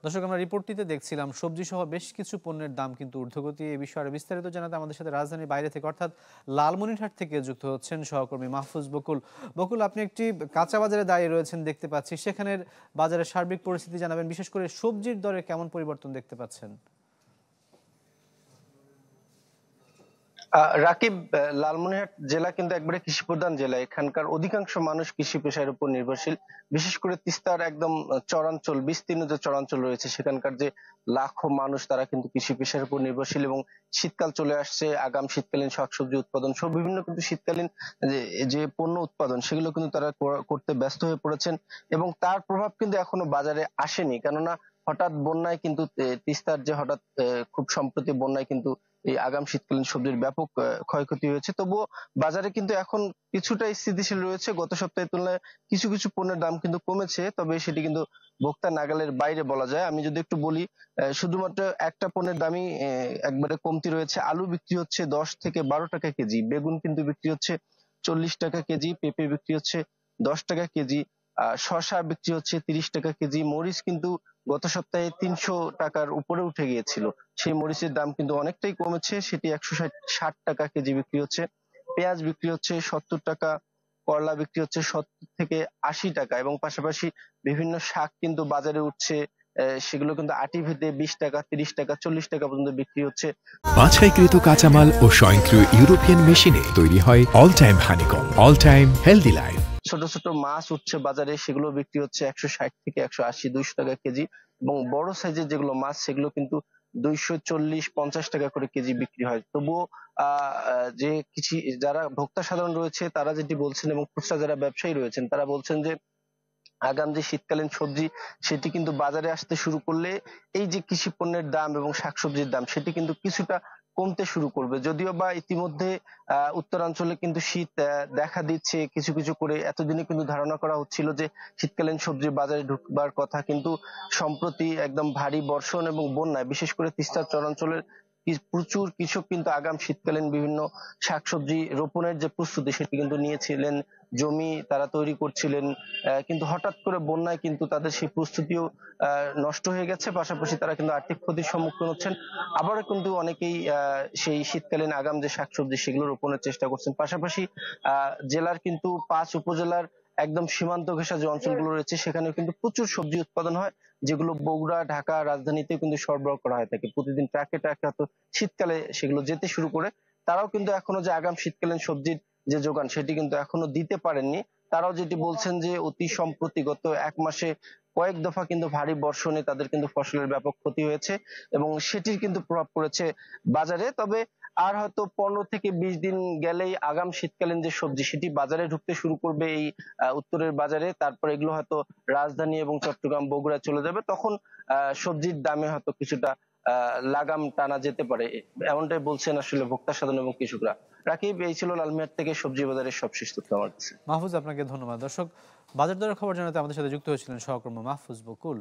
দর্শক, আমরা রিপোর্টটিতে দেখছিলাম সবজি সহ বেশ কিছু পণ্যের দাম কিন্তু ঊর্ধ্বগতি। এই বিষয়ে বিস্তারিত জানাতে আমাদের সাথে রাজধানীর বাইরে থেকে অর্থাৎ লালমনিরহাট থেকে যুক্ত হচ্ছেন সহকর্মী মাহফুজ বকুল। বকুল, আপনি একটি কাঁচা বাজারে দাঁড়িয়ে রয়েছেন দেখতে পাচ্ছি, সেখানের বাজারের সার্বিক পরিস্থিতি জানাবেন, বিশেষ করে সবজির দরে কেমন পরিবর্তন দেখতে পাচ্ছেন? রাকিব, লালমনিরহাট জেলা কিন্তু একবারে কৃষি প্রধান জেলা। এখানকার অধিকাংশ মানুষ কৃষি পেশার উপর নির্ভরশীল। বিশেষ করে তিস্তার একদম চরাঞ্চল, বিস্তীর্ণ যে চরাঞ্চল রয়েছে সেখানকার যে লাখো মানুষ, তারা কিন্তু কৃষি পেশার উপর নির্ভরশীল। এবং শীতকাল চলে আসছে, আগাম শীতকালীন শাকসবজি উৎপাদন সহ বিভিন্ন কিন্তু শীতকালীন যে যে পণ্য উৎপাদন সেগুলো কিন্তু তারা করতে ব্যস্ত হয়ে পড়েছেন। এবং তার প্রভাব কিন্তু এখনো বাজারে আসেনি, কেননা হঠাৎ বন্যায় কিন্তু তিস্তার যে হঠাৎ খুব সম্প্রতি বন্যায় কিন্তু এই আগাম শীতকালীন সবজির ব্যাপক ক্ষয়ক্ষতি হয়েছে। তবুও বাজারে কিন্তু এখন কিছুটা স্থিতিশীল রয়েছে। গত সপ্তাহের তুলনায় কিছু কিছু পণ্যের দাম কিন্তু কমেছে, তবে সেটি কিন্তু ভোক্তা নাগালের বাইরে বলা যায়। আমি যদি একটু বলি, শুধুমাত্র একটা পণ্যের দামই একবারে কমতি রয়েছে। আলু বিক্রি হচ্ছে 10 থেকে 12 টাকা কেজি, বেগুন কিন্তু বিক্রি হচ্ছে 40 টাকা কেজি, পেঁপে বিক্রি হচ্ছে 10 টাকা কেজি, শসা বিক্রি হচ্ছে 30 টাকা কেজি, মরিচ কিন্তু গত সপ্তাহে 300 টাকার উপরে উঠে গিয়েছিল। সেই মরিচের দাম কিন্তু অনেকটাই কমেছে, সেটি 160 টাকা কেজি বিক্রি হচ্ছে। পেঁয়াজ বিক্রি হচ্ছে 70 টাকা, করলা বিক্রি হচ্ছে 70 থেকে 80 টাকা। এবং পাশাপাশি বিভিন্ন শাক কিন্তু বাজারে উঠছে, সেগুলো কিন্তু আটি ভেদে 20 টাকা, 30 টাকা, 40 টাকা পর্যন্ত বিক্রি হচ্ছে। বাছাইকৃত কাঁচামাল ও স্বয়ংক্রিয় ইউরোপিয়ান মেশিনে তৈরি হয় all time honeycomb, all time healthy life. ছোট ছোট মাছ উঠছে বাজারে, সেগুলো বিক্রি হচ্ছে 160 থেকে 180, 200 টাকা কেজি। এবং বড় সাইজের যেগুলো মাছ সেগুলো কিন্তু 240, 50 টাকা করে কেজি বিক্রি হয়। তবুও যে কিছু যারা ভোক্তা সাধারণ রয়েছে তারা যেটি বলছেন, এবং খুচরা যারা ব্যবসায়ী রয়েছেন তারা বলছেন যে আগাম যে শীতকালীন সবজি সেটি কিন্তু বাজারে আসতে শুরু করলে এই যে কৃষি পণ্যের দাম এবং শাকসবজির দাম সেটি কিন্তু কিছুটা কমতে শুরু করবে। যদিও বা ইতিমধ্যে উত্তরাঞ্চলে কিন্তু শীত দেখা দিচ্ছে কিছু কিছু করে। এতদিনে কিন্তু ধারণা করা হচ্ছিল যে শীতকালীন সবজি বাজারে ঢুকবার কথা, কিন্তু সম্প্রতি একদম ভারী বর্ষণ এবং বন্যায় বিশেষ করে তিস্তার চরাঞ্চলের প্রচুর কৃষক কিন্তু আগাম শীতকালীন বিভিন্ন শাকসবজি রোপণের যে প্রস্তুতি সেটি কিন্তু নিয়েছিলেন, জমি তারা তৈরি করছিলেন। কিন্তু হঠাৎ করে বন্যায় কিন্তু তাদের সেই প্রস্তুতিও নষ্ট হয়ে গেছে। পাশাপাশি তারা কিন্তু আর্থিক ক্ষতির সম্মুখীন হচ্ছেন। আবারও কিন্তু অনেকেই সেই শীতকালীন আগাম যে শাকসবজি সেগুলো রোপণের চেষ্টা করছেন। পাশাপাশি জেলার কিন্তু 5 উপজেলার একদম সীমান্ত ঘেঁষা যে অঞ্চলগুলো রয়েছে সেখানে কিন্তু প্রচুর সবজি উৎপাদন হয়, যেগুলো বগুড়া, ঢাকা, রাজধানীতেও কিন্তু সরবরাহ করা হয়ে থাকে। প্রতিদিন ট্রাকে ট্রাকে হয়তো শীতকালে সেগুলো যেতে শুরু করে। তারাও কিন্তু এখনো যে আগাম শীতকালীন সবজির যে যোগান সেটি কিন্তু এখনো দিতে পারেননি। তারাও যেটি বলছেন যে অতি সম্প্রতি গত 1 মাসে কয়েক দফা কিন্তু ভারী বর্ষণে তাদের কিন্তু ফসলের ব্যাপক ক্ষতি হয়েছে, এবং সেটির কিন্তু প্রভাব পড়েছে বাজারে। তবে আর হয়তো 15 থেকে 20 দিন গেলেই আগাম শীতকালীন যে সবজি সেটি বাজারে ঢুকতে শুরু করবে এই উত্তরের বাজারে। তারপর এগুলো হয়তো রাজধানী এবং চট্টগ্রাম, বগুড়ায় চলে যাবে। তখন সবজির দামে হয়তো কিছুটা লাগাম টানা যেতে পারে, এমনটাই বলছেন আসলে ভোক্তা সাধারণ এবং কৃষকরা। রাকিব, এই ছিল লালমিয়ার থেকে সবজি বাজারের সবশেষ তথ্য আমার কাছে। মাহফুজ, আপনাকে ধন্যবাদ। দর্শক, বাজার দরের খবর জানাতে আমাদের সাথে যুক্ত হয়েছিলেন সহকর্মী মাহফুজ বকুল।